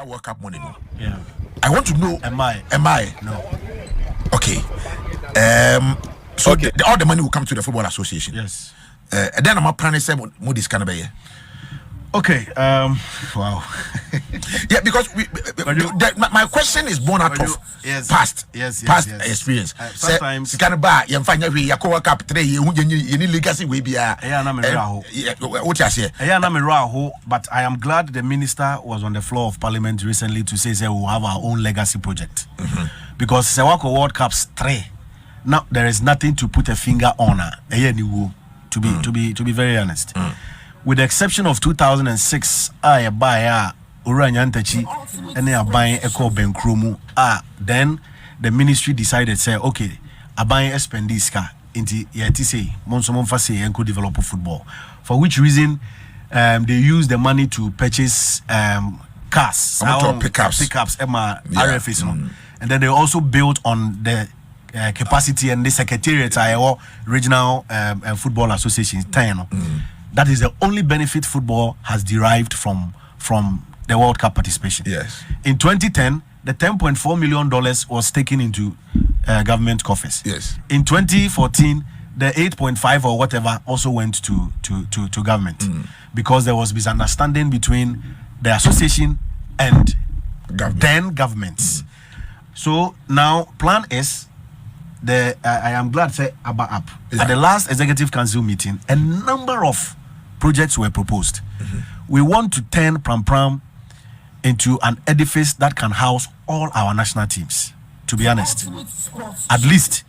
WorldCup Money. No? Yeah. I want to know. Am I? No. Okay. So okay. All the money will come to the Football Association. Yes. And then I'm a planning say Moody's can be. Okay. Wow. Yeah, because my question is born out of past experience. Sometimes you can buy you find you call Cup 3 you need legacy we be but I am glad the minister was on the floor of parliament recently to say we'll have our own legacy project. Because Sewako World Cups 3 now there is nothing to put a finger on to be very honest. With the exception of 2006, I buy Uranyantachi and I buy Echo Benkrumu. Then the ministry decided, say, okay, I buy Espendiska into Yetise, Monsomomfase, and could develop football. For which reason, they use the money to purchase cars, pickups, RFS, and then they also built on the capacity and the secretariat, regional football association, 10. That is the only benefit football has derived from the World Cup participation. Yes. In 2010, the $10.4 million was taken into government coffers. Yes. In 2014, the 8.5 or whatever also went to government because there was misunderstanding between the association and then governments. So now plan is I am glad to say about up. Yeah. At the last executive council meeting, a number of projects were proposed. We want to turn Pram Pram into an edifice that can house all our national teams. To be honest, at least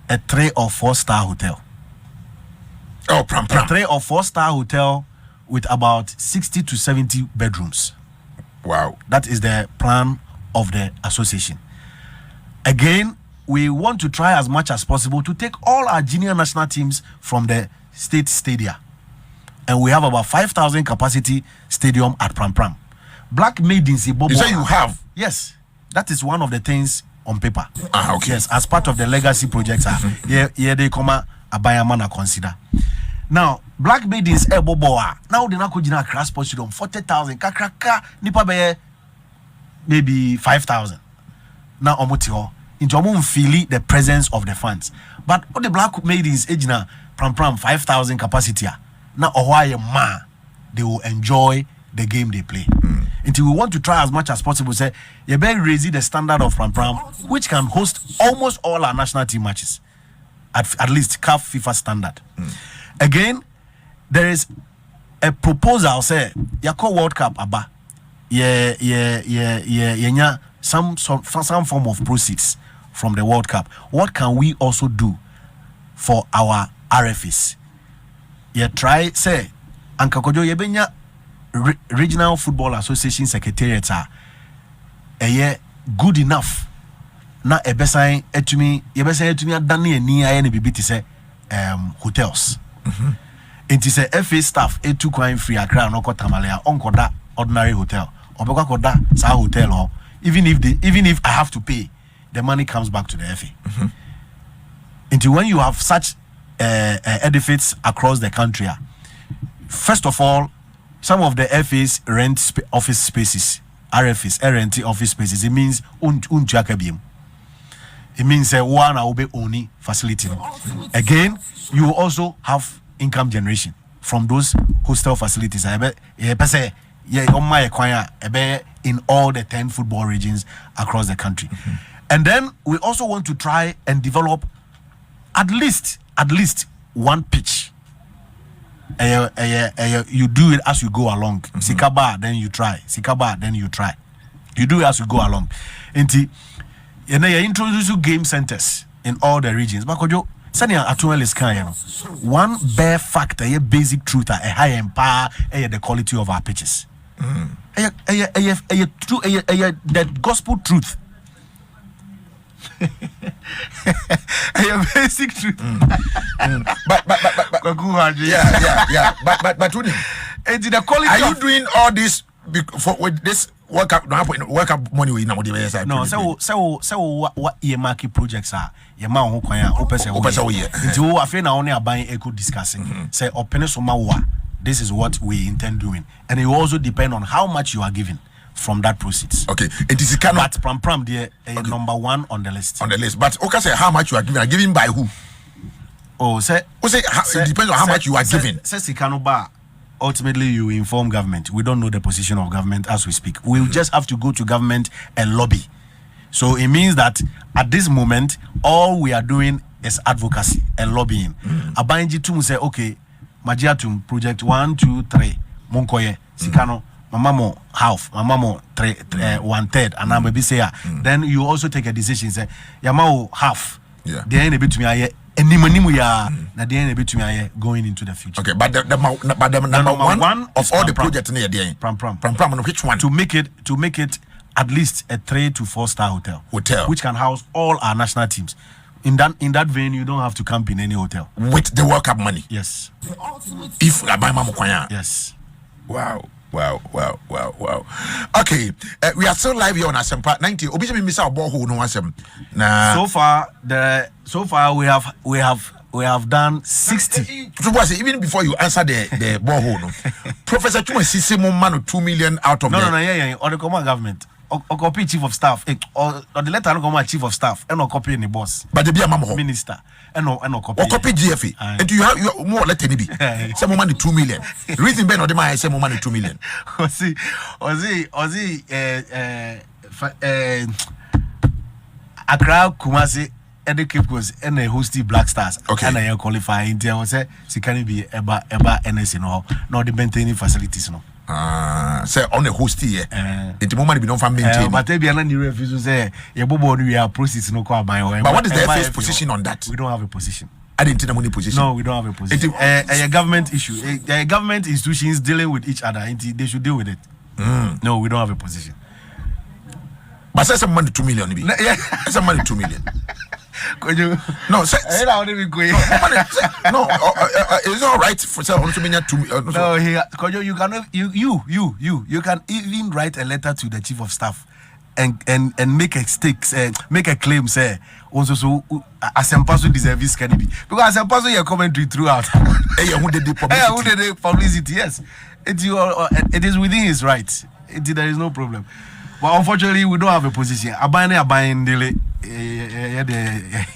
a 3 or 4 star hotel. Oh, Pram Pram. A 3 or 4 star hotel with about 60 to 70 bedrooms. Wow. That is the plan of the association. Again, we want to try as much as possible to take all our junior national teams from the state stadia. And we have about 5,000 capacity stadium at Pram Pram. Black Maidens. You say you have? Yes. That is one of the things on paper. Okay. Yes, as part of the legacy projects. They come a bayamana consider. Now, Black Maidens Boboa. Now they not go crash sports stadium 40,000. Kakraka nipa be maybe 5,000. Now omotio. Into feeling the presence of the fans. But all the Black Maidens ejina Pram Pram 5,000 capacity. Now they will enjoy the game they play. Until we want to try as much as possible, say you better raise the standard of Pram Pram, which can host almost all our national team matches, at least CAF FIFA standard. Again, there is a proposal say Yako World Cup aba some form of proceeds from the World Cup. What can we also do for our RFs? You try say Ankakojo Yebenya Regional Football Association Secretariat good enough. Na ebesan etumi adane ani aye ne bibiti say hotels. Enti say FA staff etu kwan free Accra no kotamalea onkoda ordinary hotel. Obekwa koda sa hotel ho. Even if I have to pay, the money comes back to the FA. Until when you have such edifices across the country, first of all, some of the FAs rent office spaces, RFs, rent office spaces. It means it means one will be only facility. Again, you will also have income generation from those hostel facilities. In all the 10 football regions across the country. And then we also want to try and develop at least one pitch. You do it as you go along. Sikaba, then you try. Sikaba, then you try. You do it as you go along. And you introduce game centers in all the regions. One bare factor, a basic truth, a high empire, the quality of our pitches. That gospel truth. Basic truth. But the quality. Are you doing all this with this WorldCup money we now? No, so what market projects are? Your man who can into I feel now only buying eco discussing. Say open this is what we intend doing, and it will also depend on how much you are giving from that proceeds. Okay, it is kind but Pram there number 1 on the list. On the list, but okay, say how much you are giving? Are giving by who? Oh, say it depends on how much you are giving. Say Sikanoba. Ultimately, you inform government. We don't know the position of government as we speak. We'll just have to go to government and lobby. So it means that at this moment, all we are doing is advocacy and lobbying. Abanji Tum say, okay, Majiatum project 1, 2, 3, Monkoye, Sikano, Mamamo half, Mamamo 1/3, and I'm maybe say, then you also take a decision. Say, Yamao half. Yeah. The end bit me any money we are na the end bit me going into the future. Okay, but the number one of all the projects near the Pram. Which one? To make it at least a 3 to 4 star hotel, which can house all our national teams. In that vein, you don't have to camp in any hotel with the WorldCup money. Yes. If I buy Mamokwanya. Yes. Wow. Okay, we are still live here on Asempa 90. Obviously, we miss our borehole no asem. So far we have done 60. Even before you answer the borehole, no. Professor Chuma Sisi man 2 million out of yeah. Or the common government. Or copy chief of staff, or the letter no come chief of staff, and no copy any boss. But the be a minister, and no copy. Or copy GFA. And you have more let any be. Some money 2 million. Reason Ben or the man say more money 2 million. Ozi, Accra Kumasi and the Cape Coast and the hosty Black Stars. Okay. And I qualify in there was she can be eba NS no the maintaining facilities no. Say on the host here. The moment we don't find maintain. But they be an new refusal say your bobo we are process no call by. But what is the FA's position on that? We don't have a position. I didn't know any position. No, we don't have a position. A government issue. A government institutions dealing with each other. They should deal with it. No, we don't have a position. But say some money 2 million. Yeah, some money 2 million. Could you? No, say no. It's all right for say also mean 2 million. No, you cannot. You can even write a letter to the chief of staff and make a stake, make a claim, say also so Asempaso deserves can be because Asempaso your commentary throughout. Who did the publicity? Yes, it is within his rights. There is no problem. But unfortunately, we don't have a position. Abine delay.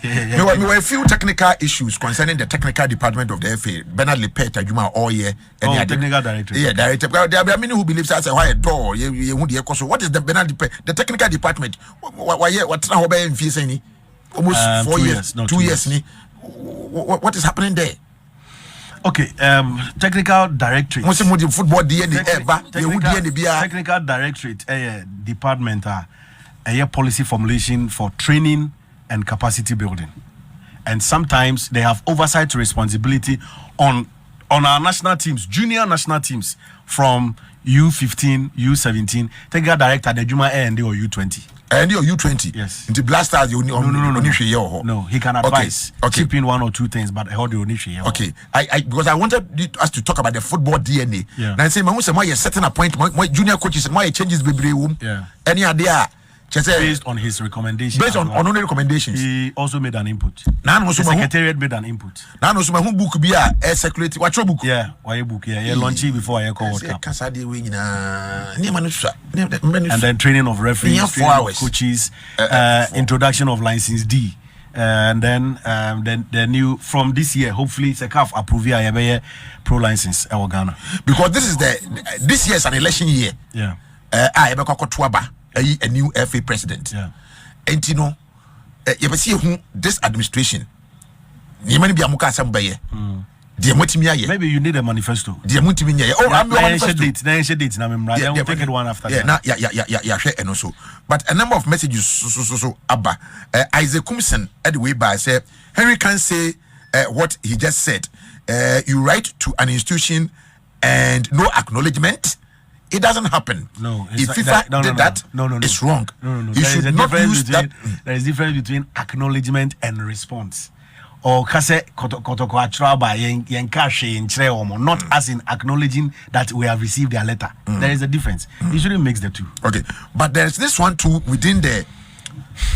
There were a few technical issues concerning the technical department of the FA. Bernard Lepet, Juma, all year. Technical director. Yeah, director. There are many who believe that's why a door. What is the Bernard the technical department? What's now in Fiesani? Almost 4 years. 2 years. What is happening there? Okay, technical directorate. Football technical directorate, department, policy formulation for training and capacity building, and sometimes they have oversight responsibility on our national teams, junior national teams from U15, U17. Technical director, the Juma and or U20. And your U20, yes. The blasters, you no, he can advise, chip in 1 or 2 things, but I heard you okay, I because I wanted us to talk about the football DNA. Yeah. Now I say, why you setting a point, my junior coaches and why changes baby room. Yeah. Any idea? Based on his recommendations. Based on only recommendations. He also made an input. The secretariat made an input. Now no so book be a circulate. What's your book? Yeah, why book? Yeah, launchy before I call WorldCup. And then training of referees, training of coaches, introduction of license D. And then the new from this year, hopefully CAF approve pro license Ghana. Because this year is an election year. Yeah. A new FA president. Yeah. And you know, you see who this administration. You be a muka sambaye. Maybe you need a manifesto. I'm date. We'll take it one after. Yeah, and also. But a number of messages so Abba. Isaac Kumsen anyway by say Henry can say what he just said. You write to an institution and no acknowledgement. It doesn't happen. No, if FIFA did that, it's wrong. No. You should not use that. There is a difference between acknowledgement and response. Or kase kotoko atraba yenka not as in acknowledging that we have received their letter. There is a difference. You shouldn't mix the two. Okay, but there's this one too within the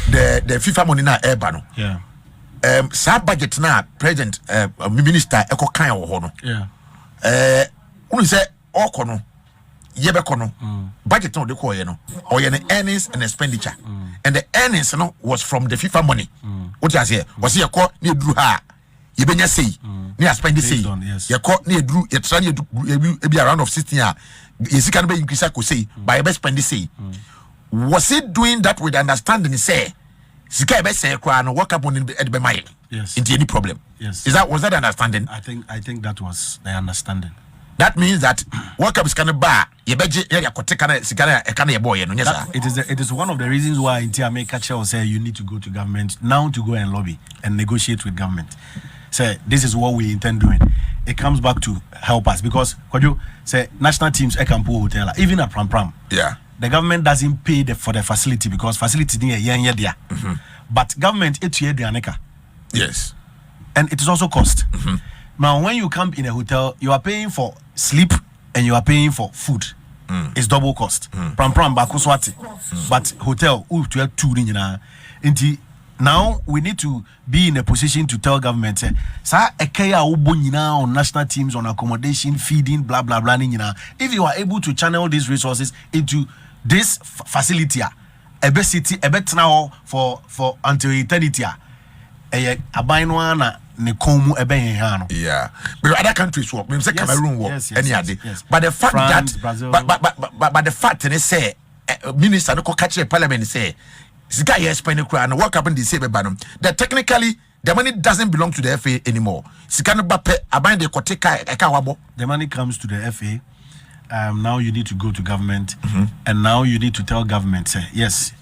FIFA money na ebano. Yeah. Sa budget na president minister eko kan wo ho no. Yeah. Unu say okono yebekono budget no de ko ye no or ye earnings and expenditure and the earnings no was from the FIFA money what you say was ye ko na eduru ha ye benya sei na spend sei ye ko na eduru ye tra na be around of 16 year ye sika no be increase ko sei by ye be spend sei was it doing that with understanding say sika e be say kwa no WorldCup Money e be my yes into any problem yes was that understanding? I think that was the understanding. That means that WorldCup is kind of bar. You beji ya kote kana sikana e kana ye boy no nyesa. It is one of the reasons why in America will say you need to go to government now to go and lobby and negotiate with government. Say this is what we intend doing. It comes back to help us because Kojo say national teams Ekampo hotel even at Pram. Yeah. The government doesn't pay for the facility because facility near yen there. But government etu aneka. Yes. And it is also cost. Now when you camp in a hotel, you are paying for sleep and you are paying for food. It's double cost. Pram bakuswati. But hotel to have two now we need to be in a position to tell government say sa ekaya ubo nyina on national teams on accommodation, feeding, blah blah blah nyina. If you are able to channel these resources into this facility ebe city ebe tena for until eternity abainwa na ne komu ebe hen yeah, but other countries work means Cameroon work any other but the fact France, that Brazil. but the fact they say minister no catch the parliament say this guy is spending crowd and what happened they say that technically the money doesn't belong to the FA anymore. The money comes to the FA. Now you need to go to government and now you need to tell government say yes